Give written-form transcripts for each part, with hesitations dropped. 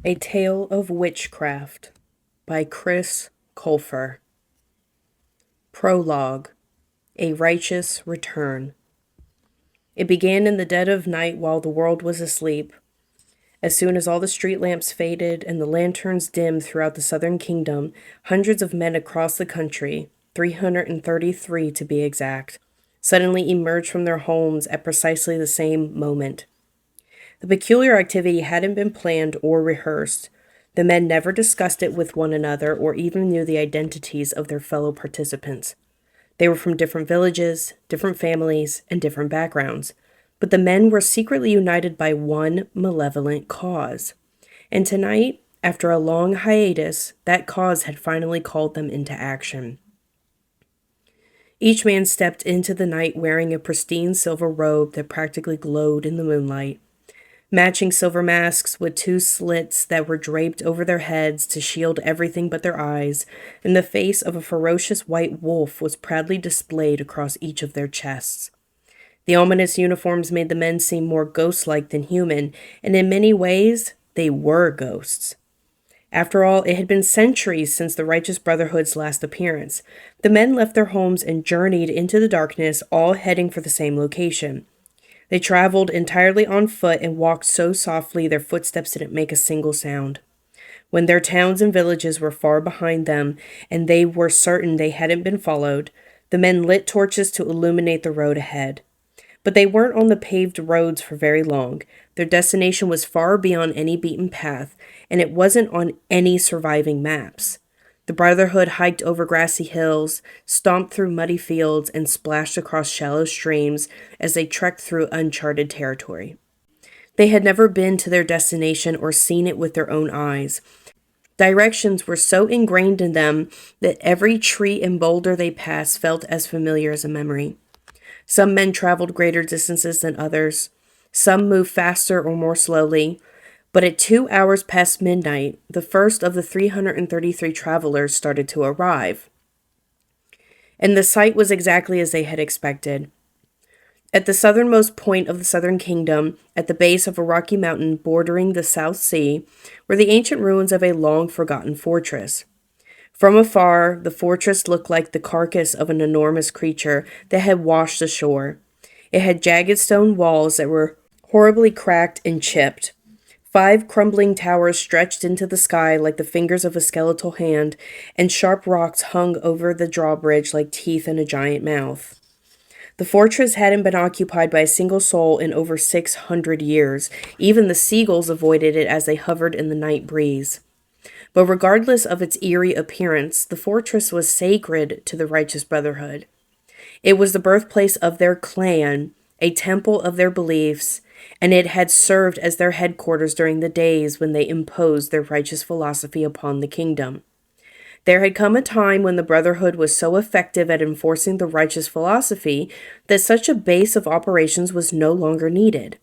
A Tale of Witchcraft by Colfer. Prologue. A Righteous Return. It began in the dead of night while the world was asleep. As soon as all the street lamps faded and the lanterns dimmed throughout the southern kingdom, hundreds of men across the country, 333 to be exact, suddenly emerged from their homes at precisely the same moment. The peculiar activity hadn't been planned or rehearsed. The men never discussed it with one another or even knew the identities of their fellow participants. They were from different villages, different families, and different backgrounds, but the men were secretly united by one malevolent cause. And tonight, after a long hiatus, that cause had finally called them into action. Each man stepped into the night wearing a pristine silver robe that practically glowed in the moonlight. Matching silver masks with two slits that were draped over their heads to shield everything but their eyes, and the face of a ferocious white wolf was proudly displayed across each of their chests. The ominous uniforms made the men seem more ghost-like than human, and in many ways, they were ghosts. After all, it had been centuries since the Righteous Brotherhood's last appearance. The men left their homes and journeyed into the darkness, all heading for the same location. They traveled entirely on foot and walked so softly their footsteps didn't make a single sound. When their towns and villages were far behind them and they were certain they hadn't been followed, the men lit torches to illuminate the road ahead. But they weren't on the paved roads for very long. Their destination was far beyond any beaten path, and it wasn't on any surviving maps. The Brotherhood hiked over grassy hills, stomped through muddy fields, and splashed across shallow streams as they trekked through uncharted territory. They had never been to their destination or seen it with their own eyes. Directions were so ingrained in them that every tree and boulder they passed felt as familiar as a memory. Some men traveled greater distances than others. Some moved faster or more slowly. But at 2 hours past midnight, the first of the 333 travelers started to arrive. And the sight was exactly as they had expected. At the southernmost point of the southern kingdom, at the base of a rocky mountain bordering the South Sea, were the ancient ruins of a long-forgotten fortress. From afar, the fortress looked like the carcass of an enormous creature that had washed ashore. It had jagged stone walls that were horribly cracked and chipped. 5 crumbling towers stretched into the sky like the fingers of a skeletal hand, and sharp rocks hung over the drawbridge like teeth in a giant mouth. The fortress hadn't been occupied by a single soul in over 600 years. Even the seagulls avoided it as they hovered in the night breeze. But regardless of its eerie appearance, the fortress was sacred to the Righteous Brotherhood. It was the birthplace of their clan, a temple of their beliefs, and it had served as their headquarters during the days when they imposed their righteous philosophy upon the kingdom. There had come a time when the Brotherhood was so effective at enforcing the righteous philosophy that such a base of operations was no longer needed.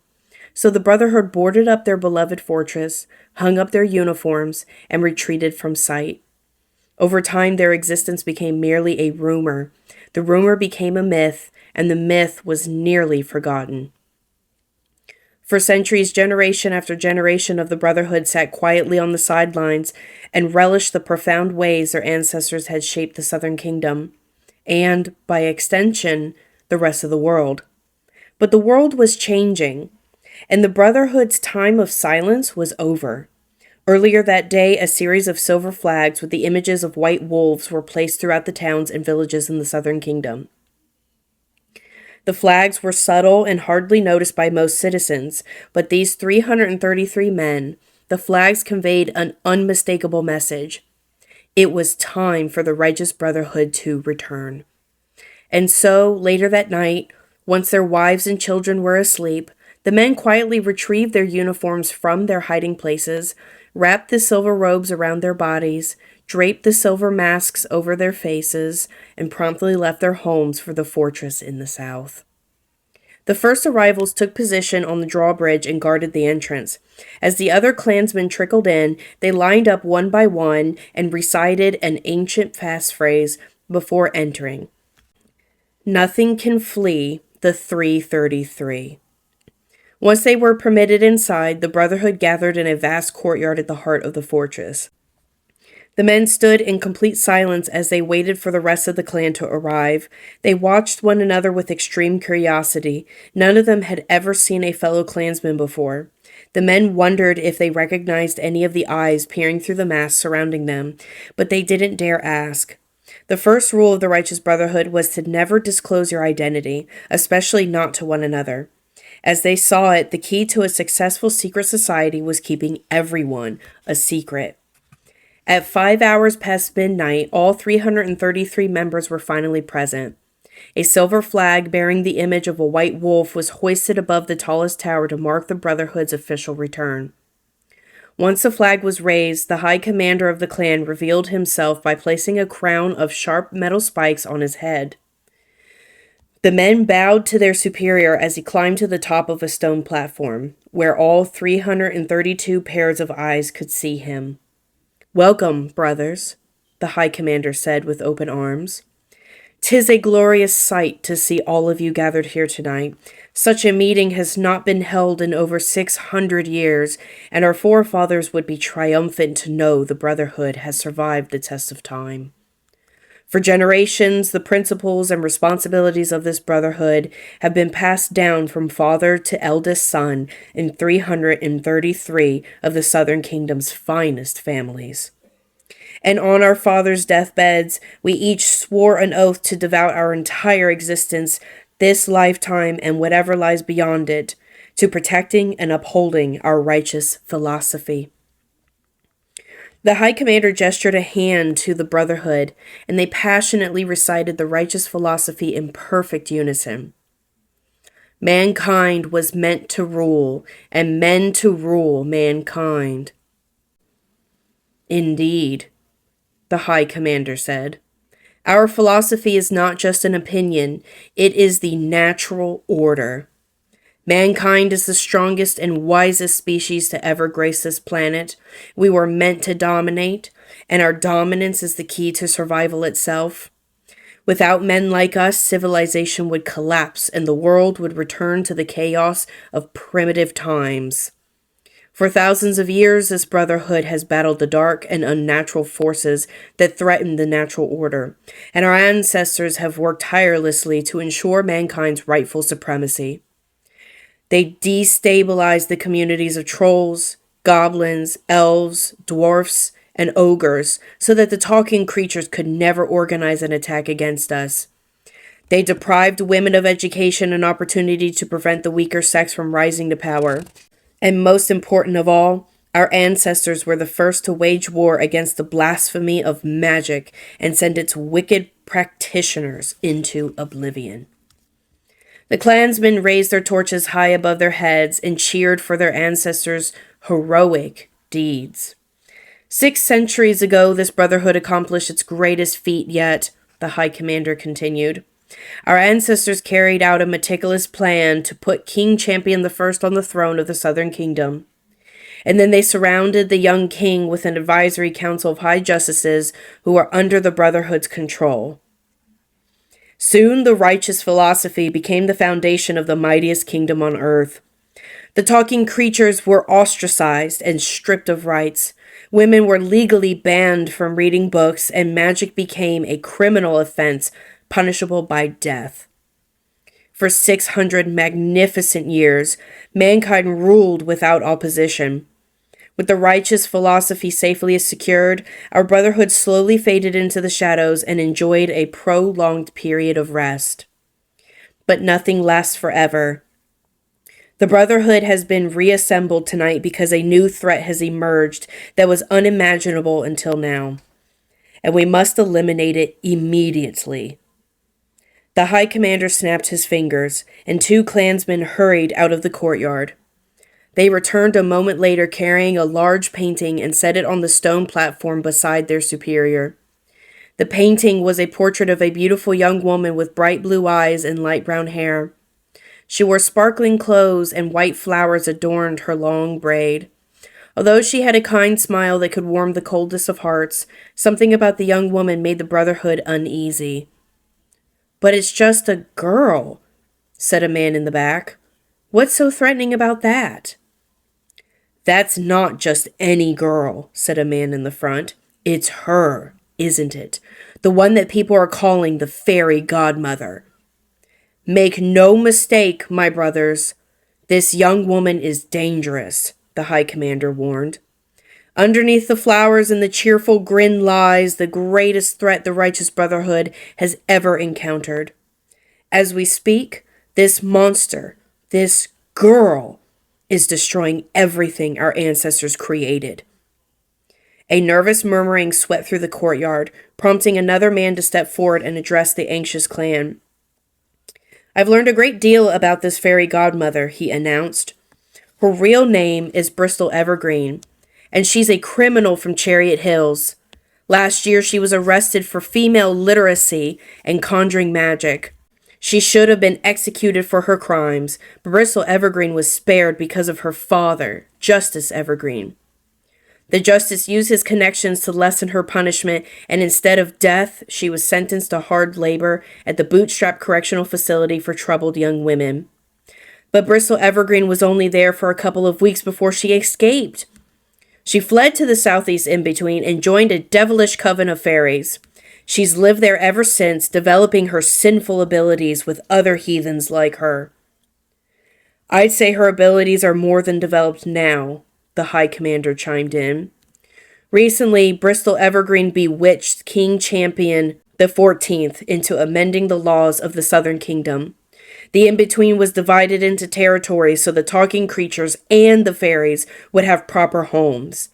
So the Brotherhood boarded up their beloved fortress, hung up their uniforms, and retreated from sight. Over time, their existence became merely a rumor. The rumor became a myth, and the myth was nearly forgotten. For centuries, generation after generation of the Brotherhood sat quietly on the sidelines and relished the profound ways their ancestors had shaped the Southern Kingdom, and, by extension, the rest of the world. But the world was changing, and the Brotherhood's time of silence was over. Earlier that day, a series of silver flags with the images of white wolves were placed throughout the towns and villages in the Southern Kingdom. The flags were subtle and hardly noticed by most citizens, but these 333 men, the flags conveyed an unmistakable message. It was time for the Righteous Brotherhood to return. And so, later that night, once their wives and children were asleep, the men quietly retrieved their uniforms from their hiding places, wrapped the silver robes around their bodies, draped the silver masks over their faces, and promptly left their homes for the fortress in the south. The first arrivals took position on the drawbridge and guarded the entrance. As the other clansmen trickled in, they lined up one by one and recited an ancient fast phrase before entering. Nothing can flee the 333. Once they were permitted inside, the Brotherhood gathered in a vast courtyard at the heart of the fortress. The men stood in complete silence as they waited for the rest of the clan to arrive. They watched one another with extreme curiosity. None of them had ever seen a fellow clansman before. The men wondered if they recognized any of the eyes peering through the mask surrounding them, but they didn't dare ask. The first rule of the Righteous Brotherhood was to never disclose your identity, especially not to one another. As they saw it, the key to a successful secret society was keeping everyone a secret. At 5 hours past midnight, all 333 members were finally present. A silver flag bearing the image of a white wolf was hoisted above the tallest tower to mark the Brotherhood's official return. Once the flag was raised, the high commander of the clan revealed himself by placing a crown of sharp metal spikes on his head. The men bowed to their superior as he climbed to the top of a stone platform, where all 332 pairs of eyes could see him. "Welcome, brothers," the High Commander said with open arms. "'Tis a glorious sight to see all of you gathered here tonight. Such a meeting has not been held in over 600 years, and our forefathers would be triumphant to know the Brotherhood has survived the test of time. For generations, the principles and responsibilities of this Brotherhood have been passed down from father to eldest son in 333 of the Southern Kingdom's finest families. And on our fathers' deathbeds, we each swore an oath to devote our entire existence, this lifetime and whatever lies beyond it, to protecting and upholding our righteous philosophy." The High Commander gestured a hand to the Brotherhood, and they passionately recited the righteous philosophy in perfect unison. "Mankind was meant to rule, and men to rule mankind." "Indeed," the High Commander said. "Our philosophy is not just an opinion, it is the natural order. Mankind is the strongest and wisest species to ever grace this planet. We were meant to dominate, and our dominance is the key to survival itself. Without men like us, civilization would collapse and the world would return to the chaos of primitive times. For thousands of years, this Brotherhood has battled the dark and unnatural forces that threaten the natural order, and our ancestors have worked tirelessly to ensure mankind's rightful supremacy. They destabilized the communities of trolls, goblins, elves, dwarfs, and ogres so that the talking creatures could never organize an attack against us. They deprived women of education and opportunity to prevent the weaker sex from rising to power. And most important of all, our ancestors were the first to wage war against the blasphemy of magic and send its wicked practitioners into oblivion." The clansmen raised their torches high above their heads and cheered for their ancestors' heroic deeds. 6 centuries ago, this Brotherhood accomplished its greatest feat yet, the High Commander continued. Our ancestors carried out a meticulous plan to put King Champion I on the throne of the Southern Kingdom. And then they surrounded the young king with an advisory council of high justices who are under the Brotherhood's control. Soon the righteous philosophy became the foundation of the mightiest kingdom on earth. The talking creatures were ostracized and stripped of rights. Women were legally banned from reading books, and magic became a criminal offense punishable by death. For 600 magnificent years, mankind ruled without opposition. With the righteous philosophy safely secured, our Brotherhood slowly faded into the shadows and enjoyed a prolonged period of rest. But nothing lasts forever. The Brotherhood has been reassembled tonight because a new threat has emerged that was unimaginable until now, and we must eliminate it immediately. The High Commander snapped his fingers, and 2 clansmen hurried out of the courtyard. They returned a moment later carrying a large painting and set it on the stone platform beside their superior. The painting was a portrait of a beautiful young woman with bright blue eyes and light brown hair. She wore sparkling clothes and white flowers adorned her long braid. Although she had a kind smile that could warm the coldest of hearts, something about the young woman made the Brotherhood uneasy. "But it's just a girl," said a man in the back. What's so threatening about that? That's not just any girl, said a man in the front. It's her, isn't it? The one that people are calling the fairy godmother. Make no mistake, my brothers. This young woman is dangerous, the High Commander warned. Underneath the flowers and the cheerful grin lies the greatest threat the righteous Brotherhood has ever encountered. As we speak, this monster, this girl, is destroying everything our ancestors created. A nervous murmuring swept through the courtyard, prompting another man to step forward and address the anxious clan. I've learned a great deal about this fairy godmother, he announced. Her real name is Bristol Evergreen, and she's a criminal from Chariot Hills. Last year, she was arrested for female literacy and conjuring magic. She should have been executed for her crimes, but Bristol Evergreen was spared because of her father, Justice Evergreen. The justice used his connections to lessen her punishment, and instead of death, she was sentenced to hard labor at the Bootstrap Correctional Facility for troubled young women. But Bristol Evergreen was only there for a couple of weeks before she escaped. She fled to the southeast in-between and joined a devilish coven of fairies. She's lived there ever since, developing her sinful abilities with other heathens like her. I'd say her abilities are more than developed now, the High Commander chimed in. Recently, Bristol Evergreen bewitched King Champion the 14th into amending the laws of the Southern Kingdom. The in-between was divided into territories so the talking creatures and the fairies would have proper homes.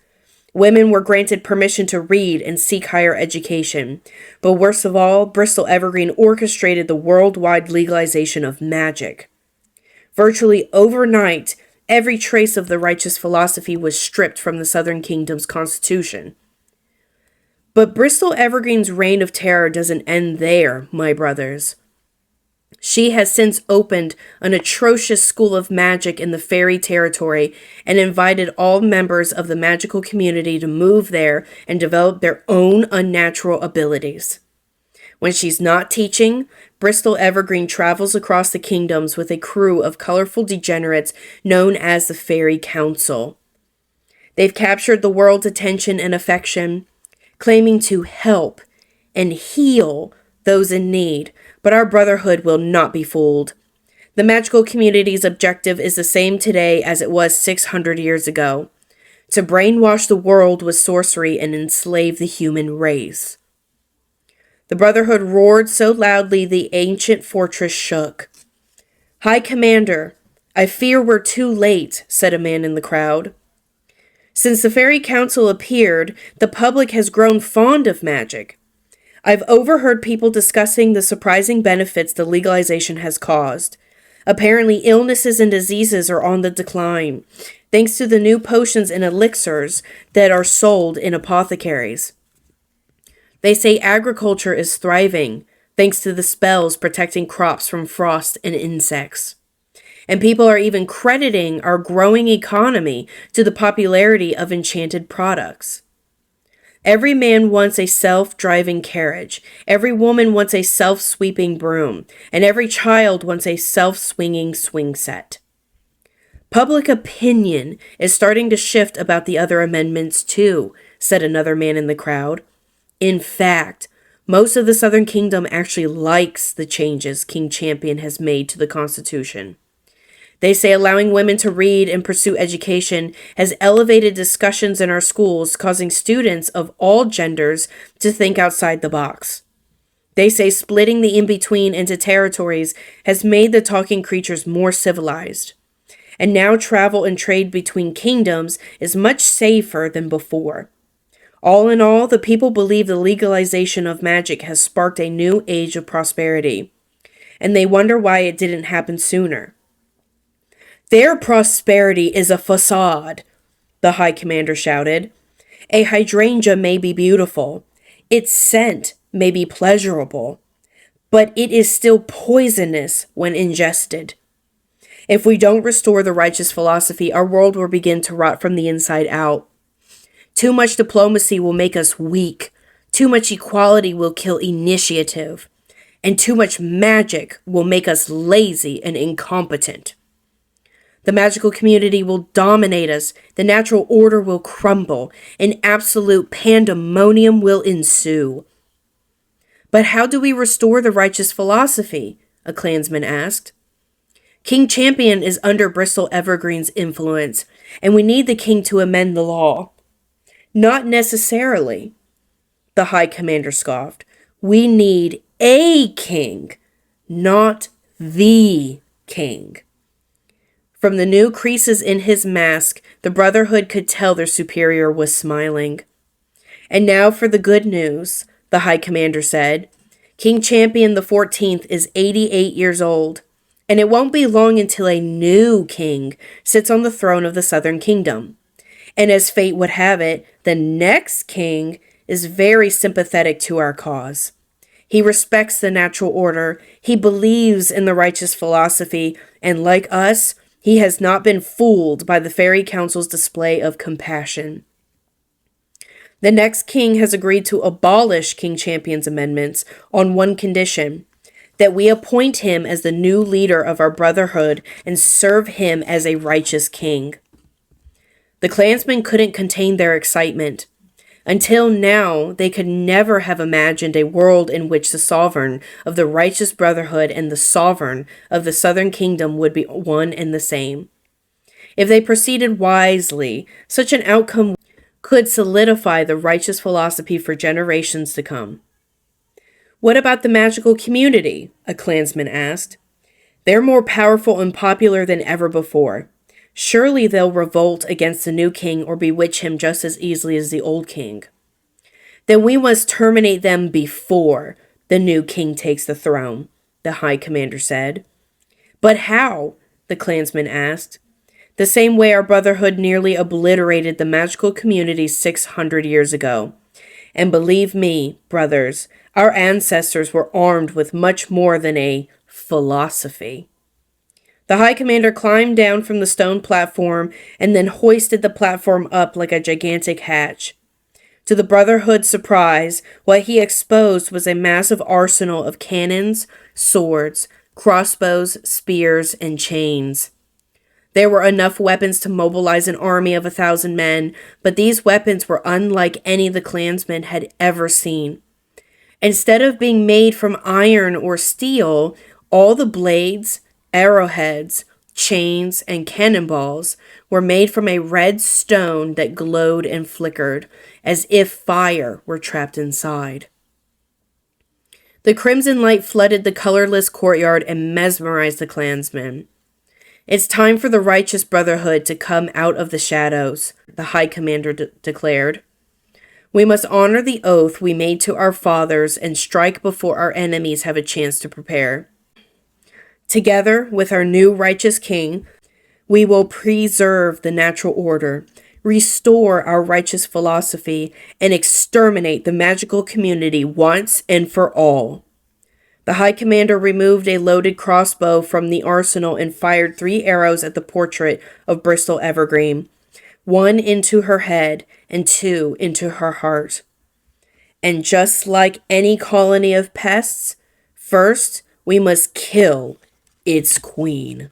Women were granted permission to read and seek higher education. But worst of all, Bristol Evergreen orchestrated the worldwide legalization of magic. Virtually overnight, every trace of the righteous philosophy was stripped from the Southern Kingdom's constitution. But Bristol Evergreen's reign of terror doesn't end there, my brothers. She has since opened an atrocious school of magic in the fairy territory and invited all members of the magical community to move there and develop their own unnatural abilities. When she's not teaching, Bristol Evergreen travels across the kingdoms with a crew of colorful degenerates known as the Fairy Council. They've captured the world's attention and affection, claiming to help and heal those in need, but our Brotherhood will not be fooled. The magical community's objective is the same today as it was 600 years ago: to brainwash the world with sorcery and enslave the human race. The Brotherhood roared so loudly the ancient fortress shook. High Commander, I fear we're too late, said a man in the crowd. Since the Fairy Council appeared, the public has grown fond of magic. I've overheard people discussing the surprising benefits the legalization has caused. Apparently, illnesses and diseases are on the decline, thanks to the new potions and elixirs that are sold in apothecaries. They say agriculture is thriving, thanks to the spells protecting crops from frost and insects. And people are even crediting our growing economy to the popularity of enchanted products. Every man wants a self-driving carriage, every woman wants a self-sweeping broom, and every child wants a self-swinging swing set. Public opinion is starting to shift about the other amendments too, said another man in the crowd. In fact, most of the Southern Kingdom actually likes the changes King Champion has made to the Constitution. They say allowing women to read and pursue education has elevated discussions in our schools, causing students of all genders to think outside the box. They say splitting the in-between into territories has made the talking creatures more civilized. And now travel and trade between kingdoms is much safer than before. All in all, the people believe the legalization of magic has sparked a new age of prosperity, and they wonder why it didn't happen sooner. Their prosperity is a facade, the High Commander shouted. A hydrangea may be beautiful, its scent may be pleasurable, but it is still poisonous when ingested. If we don't restore the righteous philosophy, our world will begin to rot from the inside out. Too much diplomacy will make us weak. Too much equality will kill initiative. And too much magic will make us lazy and incompetent. The magical community will dominate us, the natural order will crumble, and absolute pandemonium will ensue. But how do we restore the righteous philosophy? A clansman asked. King Champion is under Bristol Evergreen's influence, and we need the king to amend the law. Not necessarily, the High Commander scoffed. We need a king, not the king. From the new creases in his mask, the Brotherhood could tell their superior was smiling. And now for the good news, the High Commander said. King Champion the 14th is 88 years old, and it won't be long until a new king sits on the throne of the Southern Kingdom. And as fate would have it, the next king is very sympathetic to our cause. He respects the natural order, he believes in the righteous philosophy, and like us, he has not been fooled by the Fairy Council's display of compassion. The next king has agreed to abolish King Champion's amendments on one condition, that we appoint him as the new leader of our Brotherhood and serve him as a righteous king. The clansmen couldn't contain their excitement. Until now, they could never have imagined a world in which the sovereign of the righteous Brotherhood and the sovereign of the Southern Kingdom would be one and the same. If they proceeded wisely, such an outcome could solidify the righteous philosophy for generations to come. What about the magical community? A clansman asked. They're more powerful and popular than ever before. Surely they'll revolt against the new king or bewitch him just as easily as the old king. Then we must terminate them before the new king takes the throne, the High Commander said. But how? The clansman asked. The same way our Brotherhood nearly obliterated the magical community 600 years ago. And believe me, brothers, our ancestors were armed with much more than a philosophy. The High Commander climbed down from the stone platform and then hoisted the platform up like a gigantic hatch. To the Brotherhood's surprise, what he exposed was a massive arsenal of cannons, swords, crossbows, spears, and chains. There were enough weapons to mobilize an army of 1,000 men, but these weapons were unlike any the clansmen had ever seen. Instead of being made from iron or steel, all the blades, arrowheads, chains, and cannonballs were made from a red stone that glowed and flickered, as if fire were trapped inside. The crimson light flooded the colorless courtyard and mesmerized the clansmen. It's time for the righteous Brotherhood to come out of the shadows, the High Commander declared. We must honor the oath we made to our fathers and strike before our enemies have a chance to prepare. Together with our new righteous king, we will preserve the natural order, restore our righteous philosophy, and exterminate the magical community once and for all. The High Commander removed a loaded crossbow from the arsenal and fired 3 arrows at the portrait of Bristol Evergreen, 1 into her head and 2 into her heart. And just like any colony of pests, first we must kill its queen.